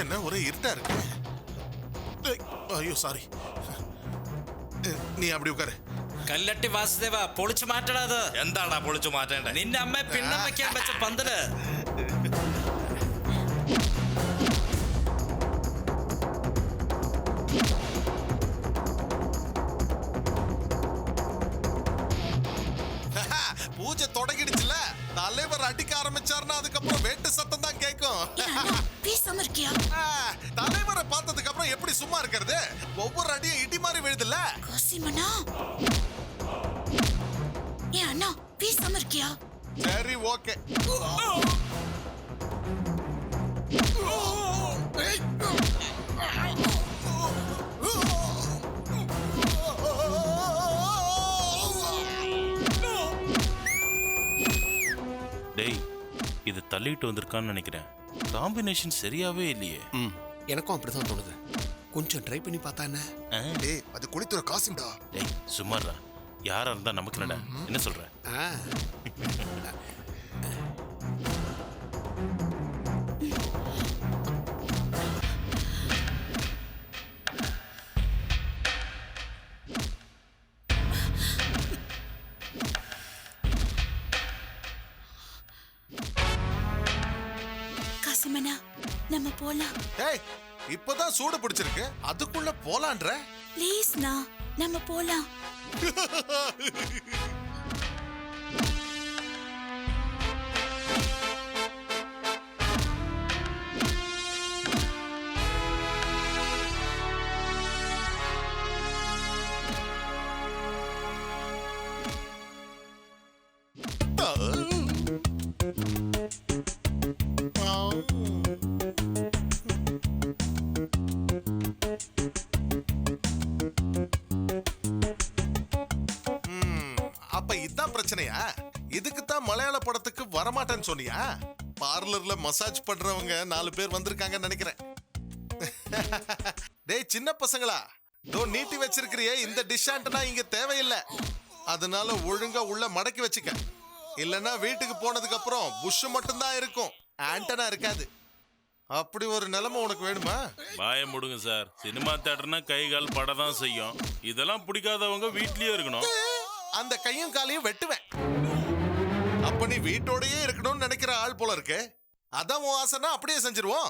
என்ன ஒரே இருட்டா இருக்கு. ஐயோ சாரி. നീ അവിടെ ഉക്കാരെ. കല്ലട്ടി വാസുദേവ പൊളിച്ചു മാറ്റടാ അത്. എന്താടാ പൊളിച്ചു മാറ്റേണ്ടേ? നിന്റെ അമ്മ പിണ്ണം വെക്കാൻ വെച്ച പന്തല്. பூஜை தொடங்கிடுச்சுல, தலைவர் அடிக்க ஆரம்பிச்சாருன்னா அதுக்கப்புறம் வேட்டு சத்தம் தான் கேட்கும். தலைவரை பார்த்ததுக்கு அப்புறம் எப்படி சும்மா இருக்கிறது? ஒவ்வொரு அடியும் இடி மாதிரி விழுதுல. சரி ஓகே. டேய், இது தள்ளிட்டு வந்திருக்கான்னு நினைக்கிறேன். காம்பினேஷன் சரியாவே இல்லையே. எனக்கும் அப்படிதான் தோணுது. கொஞ்சம் ட்ரை பண்ணி பார்த்தா என்ன? டேய், அது குளித்துற காசுடா. டேய் சும்மாறா, யாரா இருந்தா நமக்கு என்னடா? என்ன சொல்ற? காசிமனா, நம்ம போலாம். டேய், இப்பதான் சூடு பிடிச்சிருக்கு, அதுக்குள்ள போலான்ற? ப்ளீஸ்னா, நம்ம போலாம். அப்ப இதான் பிரச்சனையா? இதுக்குத்தான் மலையாள படத்துக்கு வரமாட்டேன்னு சொன்னியா? பார்லர்ல மசாஜ் பண்றவங்க 4 பேர் வந்திருக்காங்கன்னு நினைக்கிறேன். டேய் சின்ன பசங்களா, நீட்டி வச்சிருக்கிறியே இந்த டிஷ் ஆண்டனா இங்க தேவையில்லை. அதனால ஒழுங்கா உள்ள மடக்கி வச்சுக்க. இல்லன்னா வீட்டுக்கு போனதுக்கு அப்புறம் புஷ் மட்டும் தான் இருக்கும், ஆண்டனா இருக்காது. அப்படி ஒரு நிலைமை உனக்கு வேணுமா? பாய முடுங்க சார். சினிமா தேட்டர்னா கை கால் பட தான் செய்யும். இதெல்லாம் பிடிக்காதவங்க வீட்லயே இருக்கணும். அந்த கையும் காலையும் வெட்டுவேன். அப்ப நீ வீட்டோடயே இருக்கணும்னு நினைக்கிற ஆள் போல இருக்கு. அதான் உன் ஆசைனா அப்படியே செஞ்சிருவோம்.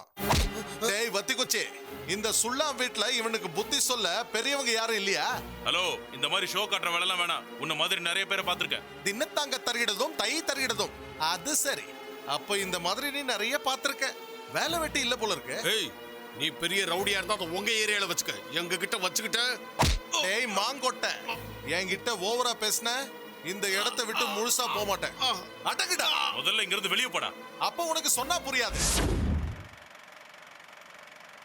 டேய் வத்தி குச்சி, இந்த சுள்ளா வீட்டுல இவனுக்கு புத்தி சொல்ல பெரியவங்க யாரும் இல்லையா? ஹலோ, இந்த மாதிரி ஷோ காட்டுற வேலைலாம் வேணாம். உன்ன மாதிரி நிறைய பேரை பார்த்திருக்கேன். தின்னத்தாங்க தருகிடதும் தை தருகிடதும். அது சரி, அப்ப இந்த மாதிரி நீ நிறைய பார்த்திருக்க. வேலை வெட்டி இல்ல போல இருக்கு. ஏய், நீ பெரிய ரவுடியா இருந்தா அதை உங்க ஏரியால வச்சுக்க, எங்க கிட்ட வச்சுக்கிட்ட. டேய் மாங்கொட்ட, என்கிட்ட ஓவரா பேசின இந்த இடத்தை விட்டு முழுசா போக மாட்டேன். அடங்குடா. முதல்ல இங்க இருந்து வெளியே போடா. அப்ப உனக்கு சொன்னா புரியாது.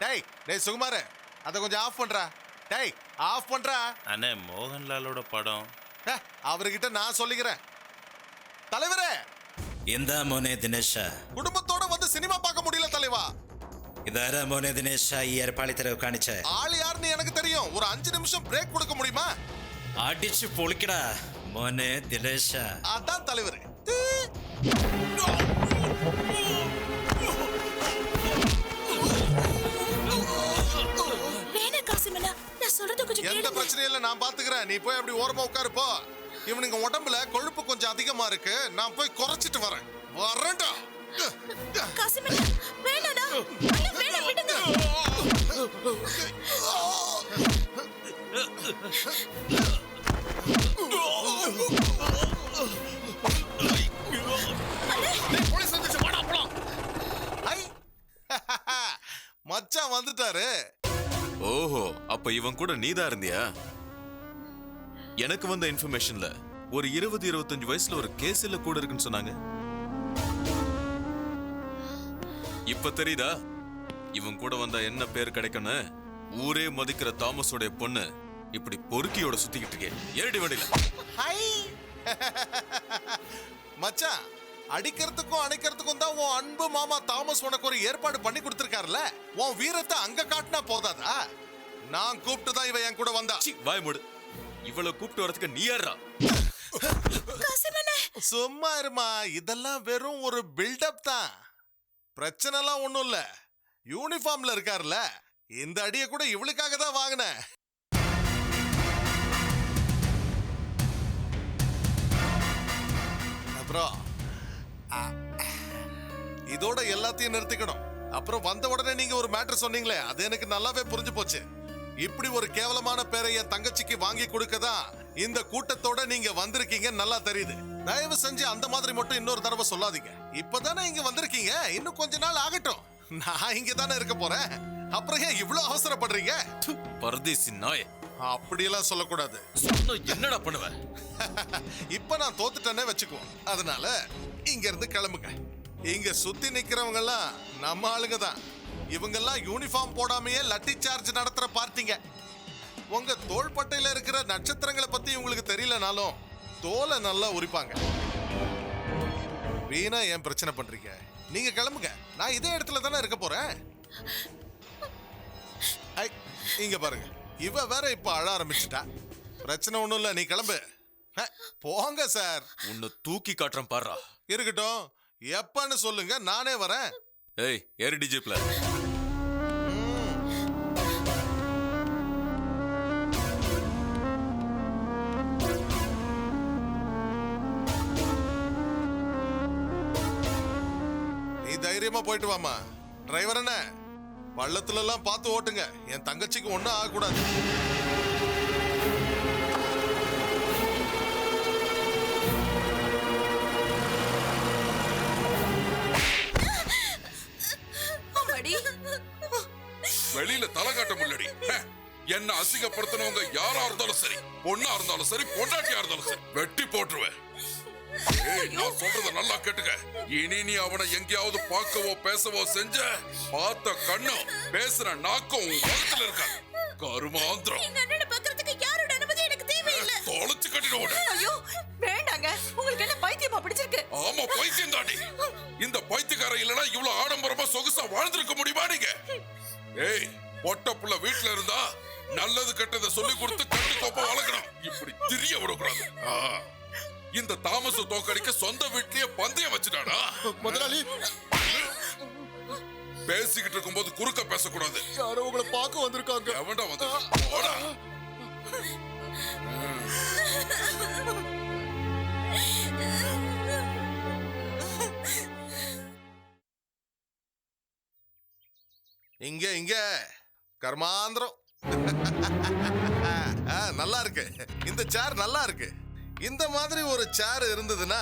டேய் டேய் சுகுமார், அத கொஞ்சம் ஆஃப் பண்றா. டேய் ஆஃப் பண்றா. அண்ணே, மோகன்லாலோட படம். அவர்கிட்ட நான் சொல்லிக்கிறேன். தலைவரே, എന്താ മോനെ ദിനേശ? குடும்பத்தோட வந்து சினிமா பார்க்க முடியல தலைவா. ഇതാരാ മോനെ ദിനേശ ഈ ഏർപ്പാളിത്തരവ് കാണിച്ചേ? ஆள் யாருன்னு எனக்கு தெரியும். ஒரு 5 நிமிஷம் பிரேக் கொடுக்க முடியுமா? അടിച്ചു പൊളിക്കടാ മോനെ ദിനേശ. அதான் தலைவரே. வேணா காசிமனா, நான் சொல்றது கொஞ்சம் எந்த கேளுங்க. பிரச்சனையும் இல்ல, நான் பாத்துக்கிறேன். நீ போய் அப்படி ஓரமா உட்காரு போ. இவனுங்க உடம்புல கொழுப்பு கொஞ்சம் அதிகமா இருக்கு, நான் போய் குறைச்சிட்டு வரேன். வரேன்டா. காசிமனா, வேணாடா. ஐயோ, வேணா, விடுங்க. போலீஸ் வந்துச்சு, வாடா போலாம். ஐ, மச்சான் வந்துட்டாரு. ஓஹோ, அப்ப இவன் கூட நீதான் இருந்தியா? எனக்கு வந்த இன்ஃபர்மேஷன்ல ஒரு 20-25 வயசுல ஒரு கேஸ்ல கூட இருக்குன்னு சொன்னாங்க. இப்ப தெரியுதா இவன் கூட வந்தா என்ன பேர் கிடைக்கும்னு? ஊரே மதிக்கிற தாமஸோட பொண்ணு இப்படி பொறுக்கியோட சுத்திக்கிட்டு இருக்கே. ஏறடி வண்டியில. ஹை. மச்சான், அடிக்கிறதுக்கும் அணைக்கிறதுக்கும் தான் உன் அன்பு மாமா தாமஸ் உனக்கு ஒரு ஏற்பாடு பண்ணி கொடுத்திருக்காருல. உன் வீரத்தை அங்க காட்டினா போதாதா? நான் கூப்பிட்டு தான் இவன் என் கூட வந்தா. வாய் மூடு. இவ்வளவு கூப்பிட்டு வரதுக்கு நீ யாரா? சும்மா இருமா, இதெல்லாம் வெறும் ஒரு பில்டப் தான். பிரச்சனைலாம் ஒண்ணும் இல்ல. யூனிஃபார்ம்ல இருக்காருல்ல, இந்த அடியை கூட இவளுக்காக தான் வாங்கினேன். அப்புறம் இதோட எல்லாத்தையும் நிறுத்திக்கணும். அப்புறம் வந்த உடனே நீங்க ஒரு மேட்டர் சொன்னீங்களே, அது எனக்கு நல்லாவே புரிஞ்சு போச்சு. இப்படி ஒரு கேவலமான பேரை என் தங்கச்சிக்கு வாங்கி கொடுக்கதான் இந்த கூட்டத்தோட நீங்க வந்திருக்கீங்க நல்லா தெரியுது. தயவு செஞ்சு அந்த மாதிரி மட்டும் இன்னொரு தடவை சொல்லாதீங்க. இப்பதானே இங்க வந்திருக்கீங்க, இன்னும் கொஞ்ச நாள் ஆகட்டும். நான் இங்க தானே இருக்க போறேன். அப்புறம் ஏன் இவ்வளவு அவசரப்படுறீங்க? பரதேசி நாய், அப்படியெல்லாம் சொல்லக்கூடாது. சொன்னா என்னடா பண்ணுவ? இப்ப நான் தோத்துட்டேனே வச்சுக்குவோம். அதனால இங்க இருந்து கிளம்புங்க. இங்க சுத்தி நிக்கிறவங்க எல்லாம் நம்ம ஆளுங்க தான். இவங்கெல்லாம் யூனிஃபார்ம் போடாமையே லட்டி சார்ஜ் நடத்துற பார்ட்டிங்க. உங்க தோள்பட்டையில இருக்கிற நட்சத்திரங்களை பத்தி உங்களுக்கு தெரியலனாலும் தோலை நல்லா உரிப்பாங்க. வீணா ஏன் பிரச்சனை பண்றீங்க? நீங்க கிளம்புங்க, நான் இதே இடத்துல தானே இருக்க போறேன். ஐ, இங்க பாருங்க, இவ வேற இப்ப அழ ஆரம்பிச்சுட்டா. பிரச்சனை ஒண்ணும் இல்ல, நீ கிளம்பு. போங்க சார். உன்னை தூக்கி காட்டுறேன் பாடுறா. இருக்கட்டும், எப்பன்னு சொல்லுங்க, நானே வரேன். ஏய், ஏறு டிஜிப்ல. நீ தைரியமா போயிட்டு வாமா. டிரைவர் என்ன, பள்ளத்துல எல்லாம் பார்த்து ஓட்டுங்க. என் தங்கச்சிக்கு ஒண்ணும் ஆகக்கூடாது. வெளியில தலை காட்ட முள்ளடி. என்ன அசிங்கப்படுத்தினவங்க யாரா இருந்தாலும் சரி, பொண்ணா இருந்தாலும் சரி, பொண்டாட்டியா இருந்தாலும் சரி, வெட்டி போட்டுருவேன். ஏய், நான் சொல்றத நல்லா கேட்டுக்க. இனி நீ அவனை எங்கேயாவது பார்க்கவோ பேசவோ செஞ்ச, பார்த்த கண்ணும் பேசுற நாக்கும் உன் வளத்துல இருக்க. கருமாந்திரம். எங்க அண்ணனை பார்க்கிறதுக்கு யாரோட அனுமதி எனக்கு தேவையில்லை. தொலைச்சு கட்டிடுவோட. ஐயோ வேண்டாங்க, உங்களுக்கு என்ன பைத்தியமா பிடிச்சிருக்கு? ஆமா, பைத்தியம் தாண்டி. இந்த பைத்தியக்காரன் இல்லனா இவ்வளவு ஆடம்பரமா சொகுசா வாழ்ந்திருக்க முடியுமா நீங்க? ஏய், பொட்ட புள்ள வீட்டுல இருந்தா நல்லது கெட்டதை சொல்லி கொடுத்து கட்டு கோப்ப வளர்க்கணும். இப்படி திரிய விடக்கூடாது. இந்த தாமச தோக்கடிக்க சொந்த வீட்லயே பந்தயம் வச்சுட்டானா முதலாளி, பேசிக்கிட்டு இருக்கும்போது குறுக்க பேசக்கூடாது. யாரோ உங்களை பார்க்க வந்திருக்காங்க. எவன்டா வந்து போடா. இங்க இங்க கர்மாந்திரம். நல்லா இருக்கு, இந்த சேர் நல்லா இருக்கு. இந்த மாதிரி ஒரு சேர் இருந்ததுன்னா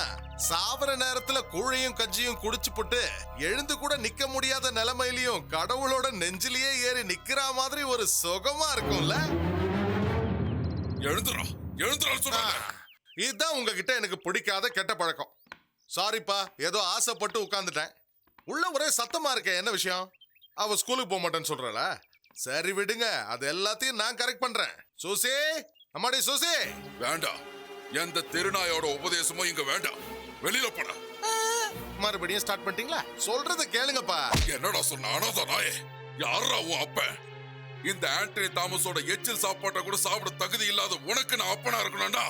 சாவர நேரத்துல கூழையும் கஞ்சியும் குடிச்சு போட்டு எழுந்து கூட நிக்க முடியாத நிலைமையிலையும் கடவுளோட நெஞ்சிலேயே ஏறி நிக்கிற மாதிரி ஒரு சுகமா இருக்கும்ல. எழுந்துறா, எழுந்துறா சொல்றாங்க. இதுதான் உங்ககிட்ட எனக்கு பிடிக்காத கெட்ட பழக்கம். சாரிப்பா, ஏதோ ஆசைப்பட்டு உட்கார்ந்துட்டேன். உள்ள ஒரே சத்தமா இருக்க, என்ன விஷயம்? அவ ஸ்கூலுக்கு போக மாட்டேன்னு சொல்றாள? சரி விடுங்க, அது எல்லாத்தையும் நான் கரெக்ட் பண்றேன். சூசி, அம்மாடி சூசி. வேண்டாம், எந்த திருநாயோட உபதேசமும் இங்க வேண்டாம். வெளியில போட. மறுபடியும் ஸ்டார்ட் பண்ணிட்டீங்களா? சொல்றத கேளுங்கப்பா. என்னடா சொன்ன அனாத நாயே? யாரா உன் அப்ப? இந்த ஆண்டனி தாமஸோட எச்சில் சாப்பாட்டை கூட சாப்பிட தகுதி இல்லாத உனக்கு நான் அப்பனா இருக்கணும்டா.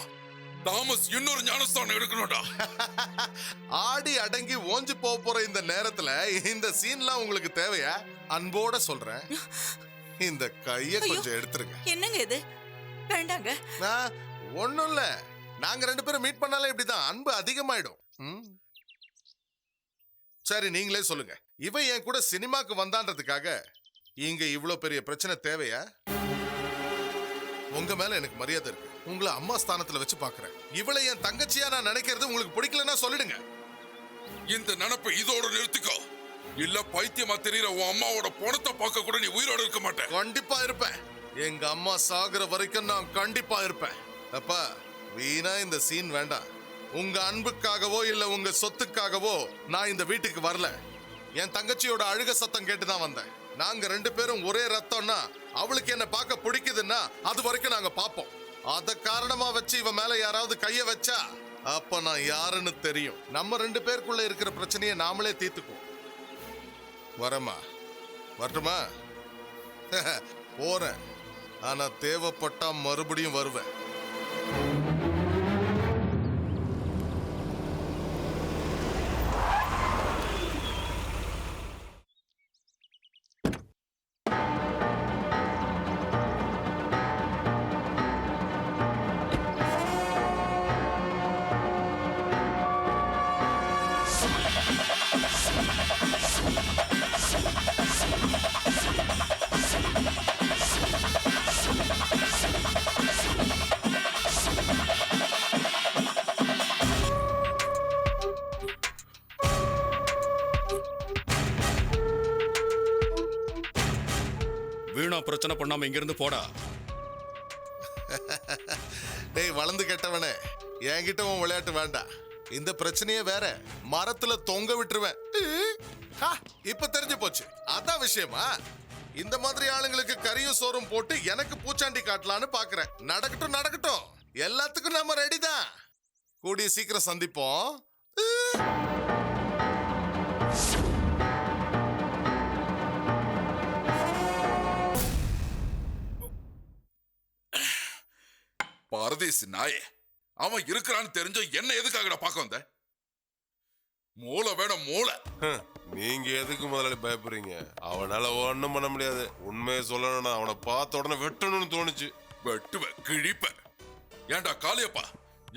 தாமஸ் இன்னொரு ஞானஸ்தானம் எடுக்கணும்டா. ஆடி அடங்கி ஓஞ்சு போற இந்த நேரத்துல இந்த சீன்லாம் உங்களுக்கு தேவையா? அன்போட சொல்றேன், இந்த கைய கொஞ்சம் எடுத்துருங்க. என்னங்க இது? வேண்டாங்க. ஒண்ணும் இல்ல, நாங்க ரெண்டு பேரும் மீட் பண்ணாலே இப்படிதான் அன்பு அதிகமாயிடும். சரி, நீங்களே சொல்லுங்க, இவன் என் கூட சினிமாக்கு வந்தான்றதுக்காக இங்க இவ்வளவு பெரிய பிரச்சனை தேவையா? உங்க மேல எனக்கு மரியாதை இருக்கு. உங்களை அம்மா ஸ்தானத்துல வச்சு பாக்குறேன். இவளை என் தங்கச்சியா நான் நினைக்கிறது உங்களுக்கு பிடிக்கலன்னா சொல்லிடுங்க. இந்த நினைப்பை இதோட நிறுத்திக்கோ. இல்ல பைத்தியமா தெரியற உன் அம்மாவோட பணத்தை பார்க்க கூட நீ உயிரோட இருக்க மாட்டேன். கண்டிப்பா இருப்பேன். எங்க அம்மா சாகுற வரைக்கும் நான் கண்டிப்பா இருப்பேன். அப்பா, வீணா இந்த சீன் வேண்டாம். உங்க அன்புக்காகவோ இல்ல உங்க சொத்துக்காகவோ நான் இந்த வீட்டுக்கு வரல. என் தங்கச்சியோட அழுக சத்தம் கேட்டுதான் வந்தேன். நாங்க ரெண்டு பேரும் ஒரே ரத்தம்னா அவளுக்கு என்ன பார்க்க பிடிக்குதுன்னா அது வரைக்கும் நாங்க பாப்போம். அத காரணமா வச்சு இவ மேல யாராவது கைய வச்சா அப்ப நான் யாருன்னு தெரியும். நம்ம ரெண்டு பேருக்குள்ள இருக்கிற பிரச்சனையை நாமளே தீர்த்துக்குவோம். வரமா? வரட்டுமா? போறேன், ஆனா தேவைப்பட்டா மறுபடியும் வருவேன். வீணா பிரச்சனை பண்ணாம இங்க இருந்து போடா. டேய் வளர்ந்து கெட்டவனே, என்கிட்ட உன் விளையாட்டு வேண்டாம். இந்த பிரச்சனையே வேற, மரத்துல தொங்க விட்டுருவேன். ஹா, இப்ப தெரிஞ்சு போச்சு, அதான் விஷயமா? இந்த மாதிரி ஆளுங்களுக்கு கரியும் சோறும் போட்டு எனக்கு பூச்சாண்டி காட்டலான்னு பாக்குறேன். நடக்கட்டும் நடக்கட்டும், எல்லாத்துக்கும் நம்ம ரெடி தான். கூடிய சீக்கிரம் சந்திப்போம். பரதேசி நாயே, அவன் இருக்கிறான்னு தெரிஞ்ச என்ன எதுக்காகடா பார்க்க வந்த? மூளை வேணும் மூளை. நீங்க எதுக்கு முதலாளி பயப்படுறீங்க? அவனால ஒண்ணும் பண்ண முடியாது. உண்மையை சொல்லணும்னா அவனை பார்த்த உடனே வெட்டணும்னு தோணுச்சு. வெட்டுவ கிழிப்ப. ஏன்டா காளியப்பா,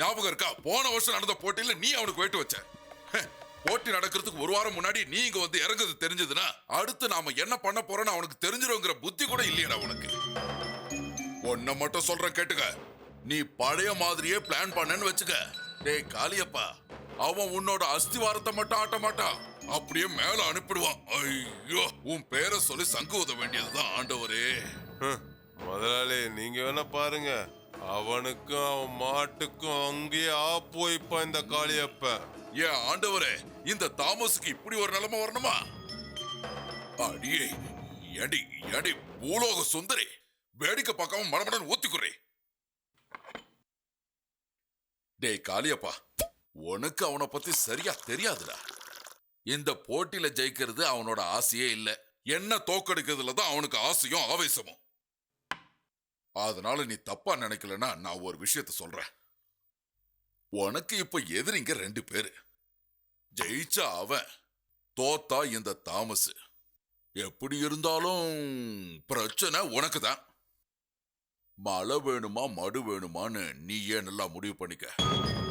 ஞாபகம் இருக்கா? போன வருஷம் நடந்த போட்டியில நீ அவனுக்கு வெட்டு வச்ச. போட்டி நடக்கிறதுக்கு ஒரு வாரம் முன்னாடி நீ இங்க வந்து இறங்குறது தெரிஞ்சதுன்னா அடுத்து நாம என்ன பண்ண போறோம்னு அவனுக்கு தெரிஞ்சிருங்கிற புத்தி கூட இல்லையடா உனக்கு. ஒன்ன மட்டும் சொல்றேன் கேட்டுக்க, நீ பழைய மாதிரியே பிளான் பண்ணன்னு வச்சுக்க. டேய் காளியப்பா, அவன் உன்னோட அஸ்திவாரத்தை மட்டும் ஆட்ட மாட்டான், அப்படியே மேல அனுப்பிடுவான். ஐயோ, உன் பேரை சொல்லி சங்கு ஊத வேண்டியதுதான் ஆண்டவரே. முதலாளி நீங்க வேணா பாருங்க, அவனுக்கும் அவன் மாட்டுக்கும் அங்கேயே ஆப்பு வைப்பான் இந்த காளியப்ப. ஏன் ஆண்டவரே, இந்த தாமஸுக்கு இப்படி ஒரு நிலைமை வரணுமா? அடியே, ஏடி ஏடி பூலோக சுந்தரி, வேடிக்கை பார்க்காம மடமடன் ஊத்திக்குறே. டேய் காளியப்பா, உனக்கு அவனை பத்தி சரியா தெரியாதுடா. இந்த போட்டியில ஜெயிக்கிறது அவனோட ஆசையே இல்ல, என்ன தோக்கடிக்கிறதுல தான் அவனுக்கு ஆசையும் ஆவேசமும். அதனால நீ தப்பா நினைக்கலன்னா நான் ஒரு விஷயத்த சொல்றேன். உனக்கு இப்ப எதிரிங்க 2 பேரு. ஜெயிச்சா அவன், தோத்தா இந்த தாமஸ். எப்படி இருந்தாலும் பிரச்சனை உனக்கு தான். மழை வேணுமா மடு வேணுமான்னு நீ ஏன் நல்லா முடிவு பண்ணிக்க.